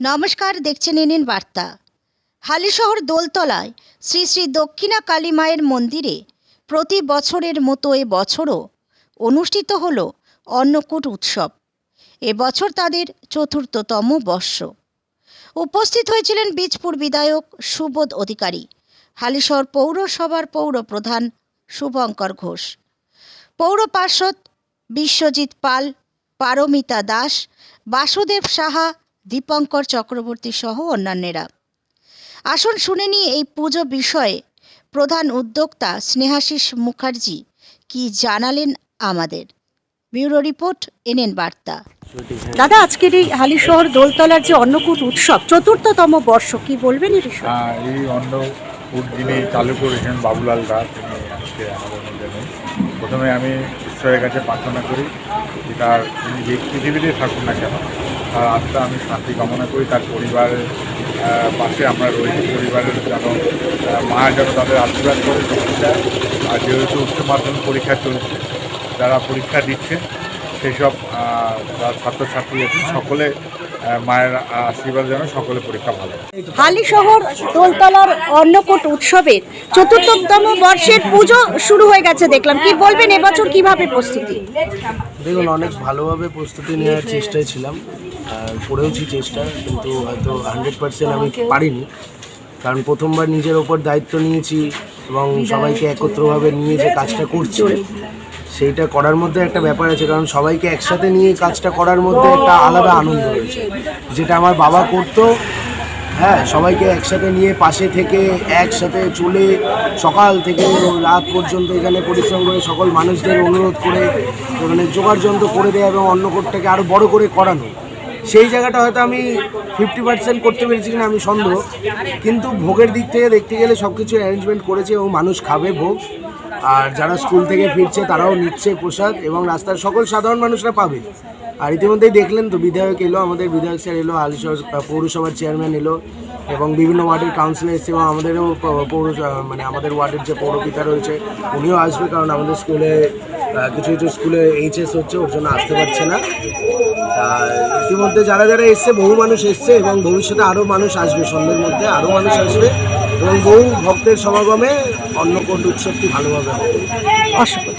নমস্কার, দেখছেন এনএন বার্তা। হালিশহর দোলতলায় শ্রী শ্রী দক্ষিণা কালী মায়ের মন্দিরে প্রতি বছরের মতো এবছরও অনুষ্ঠিত হল অন্নকূট উৎসব। এবছর তাদের চতুর্থতম বর্ষ। উপস্থিত হয়েছিলেন বীজপুর বিধায়ক সুবোধ অধিকারী, হালিশহর পৌরসভার পৌর প্রধান শুভঙ্কর ঘোষ, পৌর পার্ষদ বিশ্বজিৎ পাল, পারমিতা দাস, বাসুদেব সাহা, দীপঙ্কর চক্রবর্তী সহ অন্যান্যরা। আসুন শুনে নিয়ে এই পুজো বিষয়ে প্রধান উদ্যোক্তা স্নেহাশিস মুখার্জি কি জানালেন আমাদের। ব্যুরো রিপোর্ট, এনএন বার্তা। দাদা, আজকের এই হালিশহর দোলতলার যে অন্নকূট উৎসব চতুর্থতম বর্ষ, কি বলবেন এই বিষয়ে? এই অন্নকূট যিনি চালু করেছেন বাবুলাল দাস, তিনি আজকে আমাদের মধ্যে নেই। প্রথমে আমি ঈশ্বরের কাছে প্রার্থনা করি যে তার তিনি যে পৃথিবীতে থাকুন না কেন, তার আত্মা আমি শান্তি কামনা করি। তার পরিবারের পাশে আমরা রয়েছি, পরিবারের যেন মা যেন তাদের আশীর্বাদ করে সমস্যা। আর যেহেতু উচ্চ মাধ্যমিক পরীক্ষা চলছে, যারা পরীক্ষা দিচ্ছে সেই সব যারা ছাত্রছাত্রী আছেন সকলে মায়ের আশীর্বাদ যেন সকলে পরীক্ষা ভালো। হালিশহর দোলতলার অন্নকূট উৎসবের চতুর্থতম বর্ষের পুজো শুরু হয়ে গেছে দেখলাম, কি বলবেন এবছর কিভাবে প্রস্তুতি? দেখুন, অনেক ভালোভাবে প্রস্তুতি নেওয়ার চেষ্টায় ছিলাম, করেওছি চেষ্টা, কিন্তু হয়তো 100% আমি পারিনি। কারণ প্রথমবার নিজের ওপর দায়িত্ব নিয়েছি এবং সবাইকে একত্রভাবে নিয়ে যে কাজটা করছি সেইটা করার মধ্যে একটা ব্যাপার আছে। কারণ সবাইকে একসাথে নিয়ে কাজটা করার মধ্যে একটা আলাদা আনন্দ রয়েছে, যেটা আমার বাবা করতো। হ্যাঁ, সবাইকে একসাথে নিয়ে পাশে থেকে একসাথে চলে সকাল থেকে রাত পর্যন্ত এখানে পরিশ্রম করে সকল মানুষদের অনুরোধ করে মানে জোগাড় যন্ত্র করে দেওয়া এবং অন্নকূটটাকে আরও বড় করে করানো, সেই জায়গাটা হয়তো আমি 50% করতে পেরেছি কিনা আমি সন্দেহ। কিন্তু ভোগের দিক থেকে দেখতে গেলে সব কিছু অ্যারেঞ্জমেন্ট করেছে এবং মানুষ খাবে ভোগ, আর যারা স্কুল থেকে ফিরছে তারাও নিচ্ছে প্রসাদ এবং রাস্তার সকল সাধারণ মানুষরা পাবে। আর ইতিমধ্যেই দেখলেন তো, বিধায়ক এলো, আমাদের বিধায়ক স্যার এলো, হালিশহর পৌরসভার চেয়ারম্যান এলো এবং বিভিন্ন ওয়ার্ডের কাউন্সিলর এসছে এবং আমাদেরও মানে আমাদের ওয়ার্ডের যে পৌরপিতা রয়েছে উনিও আসবে। কারণ আমাদের স্কুলে কিছু কিছু স্কুলে HS হচ্ছে, ওর জন্য আসতে পারছে না। ইতিমধ্যে যারা যারা এসছে, বহু মানুষ এসছে এবং ভবিষ্যতে আরও মানুষ আসবে, সন্ধ্যের মধ্যে আরও মানুষ আসবে এবং বহু ভক্তের সমাগমে অন্নকূট উৎসবটি ভালোভাবে হবে। অসংখ্য